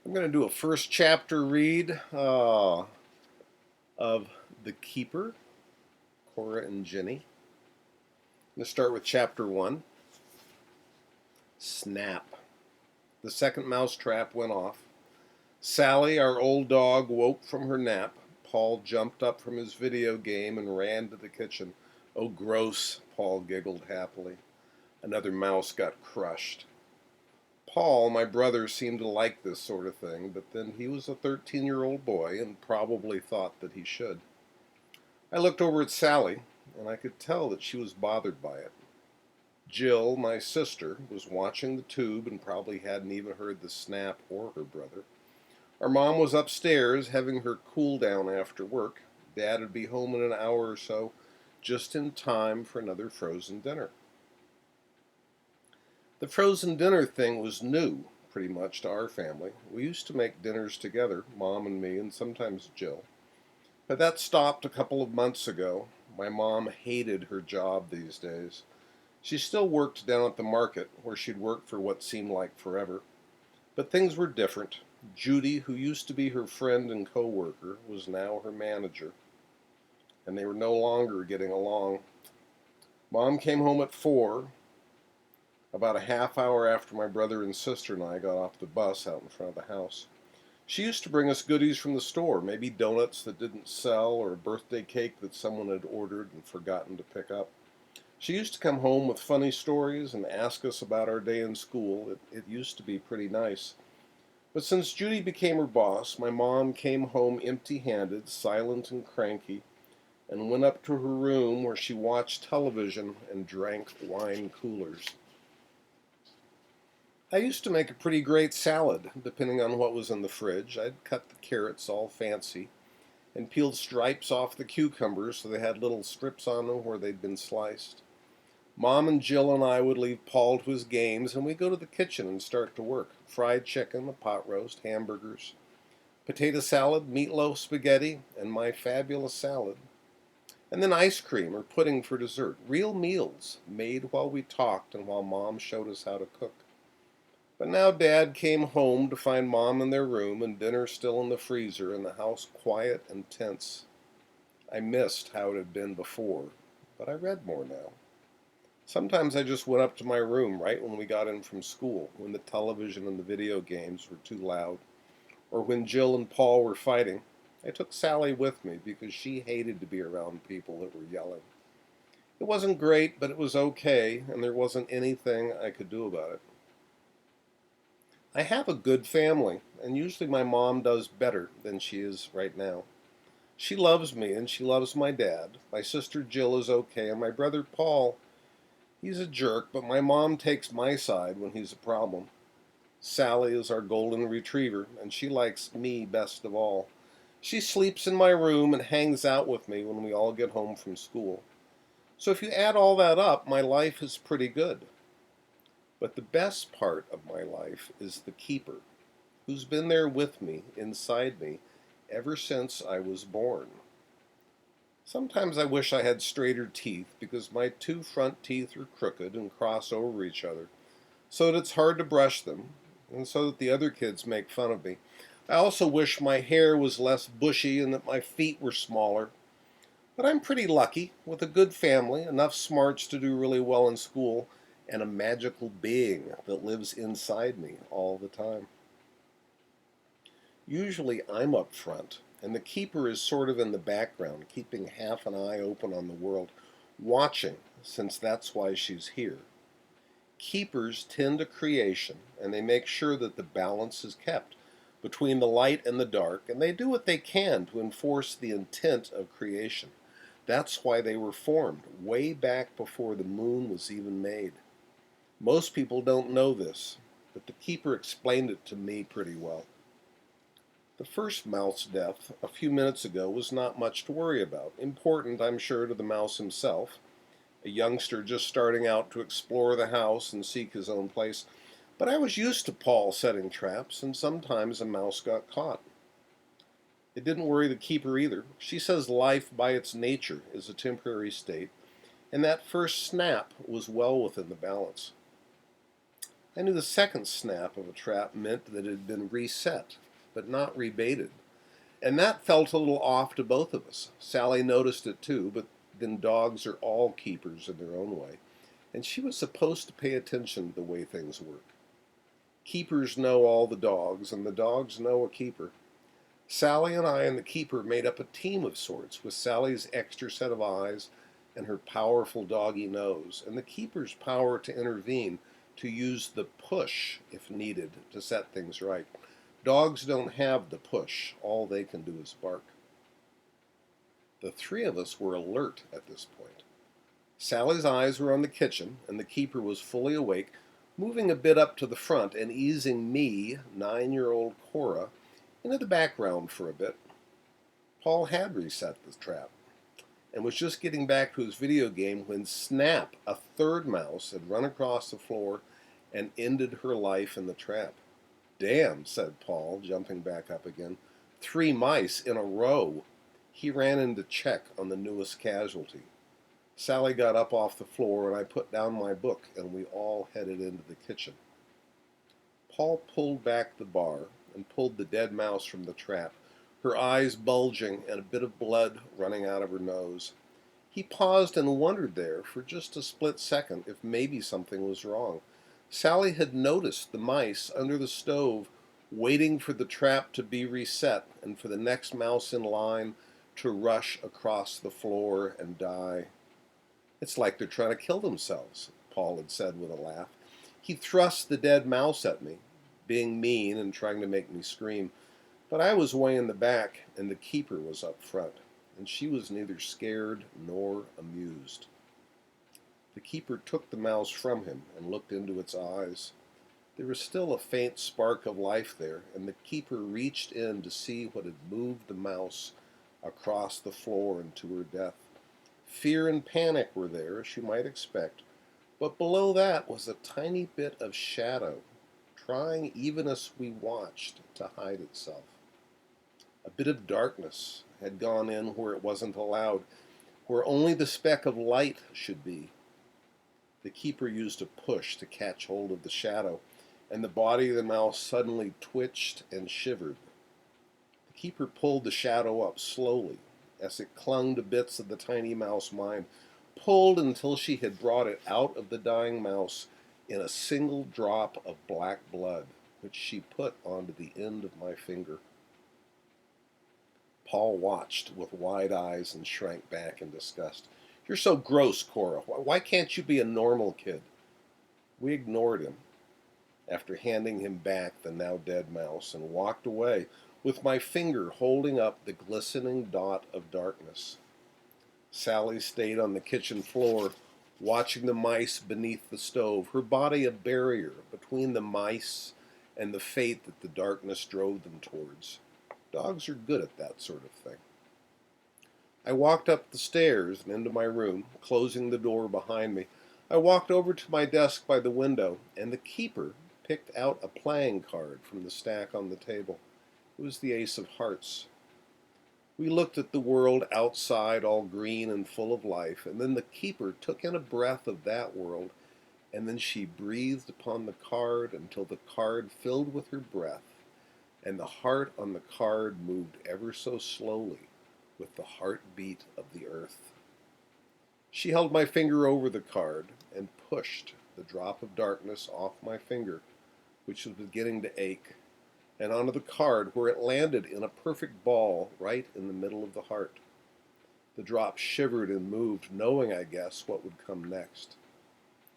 I'm going to do a first chapter read of The Keeper, Cora and Jenny. I'm going to start with chapter 1. Snap. The second mousetrap went off. Sally, our old dog, woke from her nap. Paul jumped up from his video game and ran to the kitchen. Oh, gross, Paul giggled happily. Another mouse got crushed. Paul, my brother, seemed to like this sort of thing, but then he was a 13-year-old boy and probably thought that he should. I looked over at Sally, and I could tell that she was bothered by it. Jill, my sister, was watching the tube and probably hadn't even heard the snap or her brother. Our mom was upstairs having her cool down after work. Dad would be home in an hour or so, just in time for another frozen dinner. The frozen dinner thing was new, pretty much, to our family. We used to make dinners together, Mom and me, and sometimes Jill. But that stopped a couple of months ago. My mom hated her job these days. She still worked down at the market, where she'd worked for what seemed like forever. But things were different. Judy, who used to be her friend and co-worker, was now her manager, and they were no longer getting along. Mom came home at 4, about a half hour after my brother and sister and I got off the bus out in front of the house. She used to bring us goodies from the store, maybe donuts that didn't sell or a birthday cake that someone had ordered and forgotten to pick up. She used to come home with funny stories and ask us about our day in school. It used to be pretty nice. But since Judy became her boss, my mom came home empty-handed, silent and cranky, and went up to her room where she watched television and drank wine coolers. I used to make a pretty great salad, depending on what was in the fridge. I'd cut the carrots all fancy and peeled stripes off the cucumbers so they had little strips on them where they'd been sliced. Mom and Jill and I would leave Paul to his games, and we'd go to the kitchen and start to work. Fried chicken, a pot roast, hamburgers, potato salad, meatloaf, spaghetti, and my fabulous salad. And then ice cream or pudding for dessert. Real meals made while we talked and while Mom showed us how to cook. But now Dad came home to find Mom in their room and dinner still in the freezer and the house quiet and tense. I missed how it had been before, but I read more now. Sometimes I just went up to my room right when we got in from school, when the television and the video games were too loud, or when Jill and Paul were fighting. I took Sally with me because she hated to be around people that were yelling. It wasn't great, but it was okay, and there wasn't anything I could do about it. I have a good family, and usually my mom does better than she is right now. She loves me, and she loves my dad. My sister Jill is okay, and my brother Paul, he's a jerk, but my mom takes my side when he's a problem. Sally is our golden retriever, and she likes me best of all. She sleeps in my room and hangs out with me when we all get home from school. So if you add all that up, my life is pretty good. But the best part of my life is the keeper, who's been there with me, inside me, ever since I was born. Sometimes I wish I had straighter teeth because my two front teeth are crooked and cross over each other, so that it's hard to brush them, and so that the other kids make fun of me. I also wish my hair was less bushy and that my feet were smaller. But I'm pretty lucky, with a good family, enough smarts to do really well in school, and a magical being that lives inside me all the time. Usually I'm up front, and the keeper is sort of in the background, keeping half an eye open on the world, watching, since that's why she's here. Keepers tend to creation, and they make sure that the balance is kept between the light and the dark, and they do what they can to enforce the intent of creation. That's why they were formed, way back before the moon was even made. Most people don't know this, but the keeper explained it to me pretty well. The first mouse death a few minutes ago was not much to worry about. Important, I'm sure, to the mouse himself, a youngster just starting out to explore the house and seek his own place. But I was used to Paul setting traps, and sometimes a mouse got caught. It didn't worry the keeper either. She says life by its nature is a temporary state, and that first snap was well within the balance. I knew the second snap of a trap meant that it had been reset, but not rebaited. And that felt a little off to both of us. Sally noticed it too, but then dogs are all keepers in their own way, and she was supposed to pay attention to the way things work. Keepers know all the dogs, and the dogs know a keeper. Sally and I and the keeper made up a team of sorts, with Sally's extra set of eyes and her powerful doggy nose, and the keeper's power to intervene, to use the push if needed to set things right. Dogs don't have the push, all they can do is bark. The three of us were alert at this point. Sally's eyes were on the kitchen, and the keeper was fully awake, moving a bit up to the front and easing me, 9-year-old Cora, into the background for a bit. Paul had reset the trap and was just getting back to his video game when snap, a third mouse had run across the floor and ended her life in the trap. Damn, said Paul, jumping back up again. 3 mice in a row. He ran in to check on the newest casualty. Sally got up off the floor and I put down my book and we all headed into the kitchen. Paul pulled back the bar and pulled the dead mouse from the trap, her eyes bulging and a bit of blood running out of her nose. He paused and wondered there for just a split second if maybe something was wrong. Sally had noticed the mice under the stove waiting for the trap to be reset and for the next mouse in line to rush across the floor and die. It's like they're trying to kill themselves, Paul had said with a laugh. He thrust the dead mouse at me, being mean and trying to make me scream. But I was way in the back, and the keeper was up front, and she was neither scared nor amused. The keeper took the mouse from him and looked into its eyes. There was still a faint spark of life there, and the keeper reached in to see what had moved the mouse across the floor and to her death. Fear and panic were there, as you might expect, but below that was a tiny bit of shadow, trying, even as we watched, to hide itself. A bit of darkness had gone in where it wasn't allowed, where only the speck of light should be. The keeper used a push to catch hold of the shadow, and the body of the mouse suddenly twitched and shivered. The keeper pulled the shadow up slowly, as it clung to bits of the tiny mouse mind, pulled until she had brought it out of the dying mouse in a single drop of black blood, which she put onto the end of my finger. Paul watched with wide eyes and shrank back in disgust. You're so gross, Cora. Why can't you be a normal kid? We ignored him after handing him back the now dead mouse and walked away with my finger holding up the glistening dot of darkness. Sally stayed on the kitchen floor, watching the mice beneath the stove, her body a barrier between the mice and the fate that the darkness drove them towards. Dogs are good at that sort of thing. I walked up the stairs and into my room, closing the door behind me. I walked over to my desk by the window, and the keeper picked out a playing card from the stack on the table. It was the Ace of Hearts. We looked at the world outside, all green and full of life, and then the keeper took in a breath of that world, and then she breathed upon the card until the card filled with her breath, and the heart on the card moved ever so slowly with the heartbeat of the earth. She held my finger over the card and pushed the drop of darkness off my finger, which was beginning to ache, and onto the card where it landed in a perfect ball right in the middle of the heart. The drop shivered and moved, knowing, I guess, what would come next.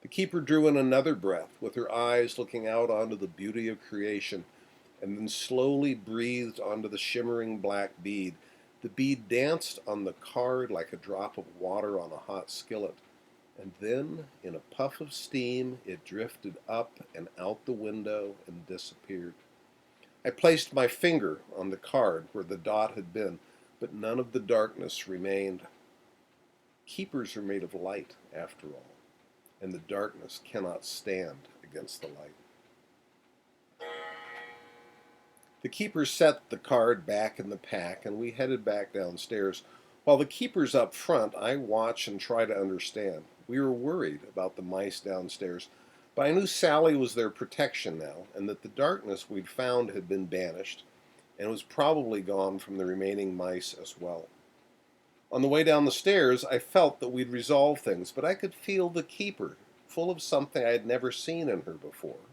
The keeper drew in another breath, with her eyes looking out onto the beauty of creation, and then slowly breathed onto the shimmering black bead. The bead danced on the card like a drop of water on a hot skillet, and then, in a puff of steam, it drifted up and out the window and disappeared. I placed my finger on the card where the dot had been, but none of the darkness remained. Keepers are made of light, after all, and the darkness cannot stand against the light. The keeper set the card back in the pack, and we headed back downstairs. While the keeper's up front, I watch and try to understand. We were worried about the mice downstairs, But I knew Sally was their protection now, and that the darkness we'd found had been banished, and was probably gone from the remaining mice as well. On the way down the stairs, I felt that we'd resolved things, but I could feel the keeper, full of something I had never seen in her before: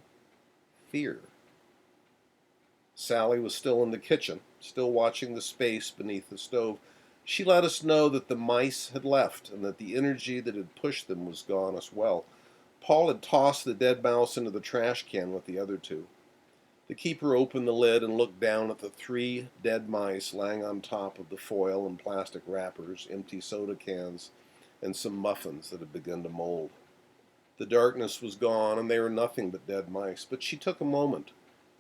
fear. Sally was still in the kitchen, still watching the space beneath the stove. She let us know that the mice had left and that the energy that had pushed them was gone as well. Paul had tossed the dead mouse into the trash can with the other two. The keeper opened the lid and looked down at the 3 dead mice lying on top of the foil and plastic wrappers, empty soda cans, and some muffins that had begun to mold. The darkness was gone, and they were nothing but dead mice, but she took a moment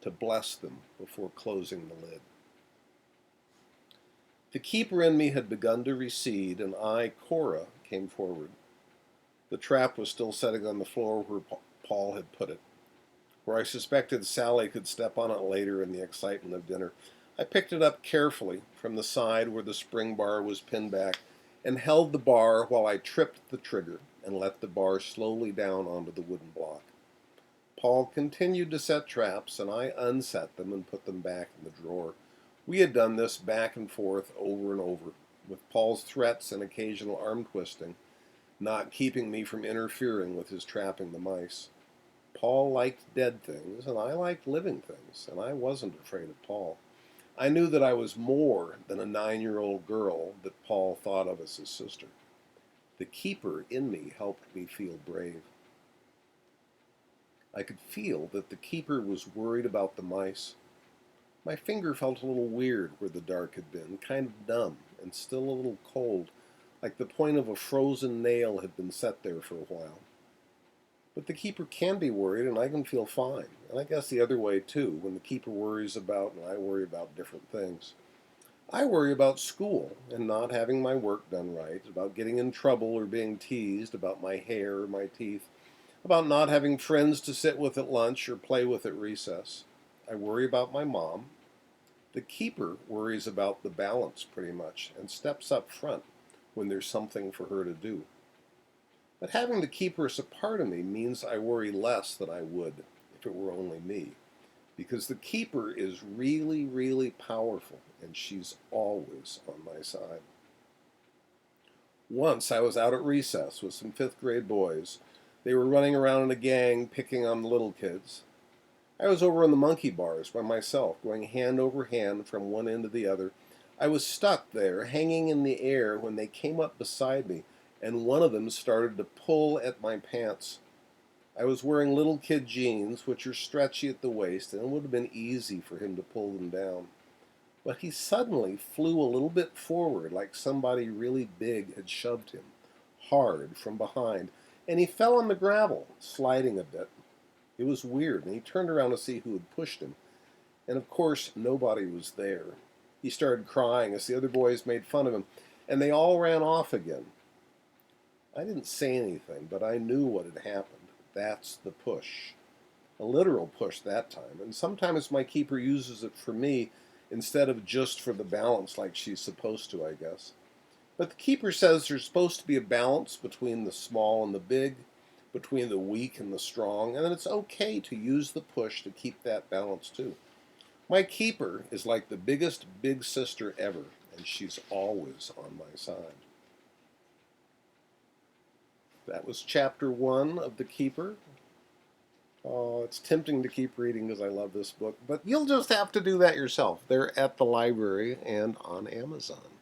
to bless them before closing the lid. The keeper in me had begun to recede, and I, Cora, came forward. The trap was still setting on the floor where Paul had put it, where I suspected Sally could step on it later in the excitement of dinner. I picked it up carefully from the side where the spring bar was pinned back and held the bar while I tripped the trigger and let the bar slowly down onto the wooden block. Paul continued to set traps, and I unset them and put them back in the drawer. We had done this back and forth over and over, with Paul's threats and occasional arm twisting not keeping me from interfering with his trapping the mice. Paul liked dead things, and I liked living things, and I wasn't afraid of Paul. I knew that I was more than a 9-year-old girl that Paul thought of as his sister. The keeper in me helped me feel brave. I could feel that the keeper was worried about the mice. My finger felt a little weird where the dark had been, kind of numb and still a little cold, like the point of a frozen nail had been set there for a while. But the keeper can be worried, and I can feel fine. And I guess the other way, too, when the keeper worries about and I worry about different things. I worry about school and not having my work done right, about getting in trouble or being teased, about my hair or my teeth, about not having friends to sit with at lunch or play with at recess. I worry about my mom. The keeper worries about the balance, pretty much, and steps up front when there's something for her to do. But having the keeper as a part of me means I worry less than I would if it were only me, because the keeper is really, really powerful, and she's always on my side. Once I was out at recess with some 5th grade boys. They were running around in a gang, picking on the little kids. I was over on the monkey bars by myself, going hand over hand from one end to the other. I was stuck there, hanging in the air, when they came up beside me, and one of them started to pull at my pants. I was wearing little kid jeans, which are stretchy at the waist, and it would have been easy for him to pull them down. But he suddenly flew a little bit forward, like somebody really big had shoved him, hard, from behind, and he fell on the gravel, sliding a bit. It was weird, and he turned around to see who had pushed him, and of course nobody was there. He started crying as the other boys made fun of him, and they all ran off again. I didn't say anything, but I knew what had happened. That's the push. A literal push that time, and sometimes my keeper uses it for me instead of just for the balance like she's supposed to, I guess. But the keeper says there's supposed to be a balance between the small and the big, between the weak and the strong, and that it's okay to use the push to keep that balance too. My keeper is like the biggest big sister ever, and she's always on my side. That was chapter 1 of The Keeper. Oh, it's tempting to keep reading because I love this book, but you'll just have to do that yourself. They're at the library and on Amazon.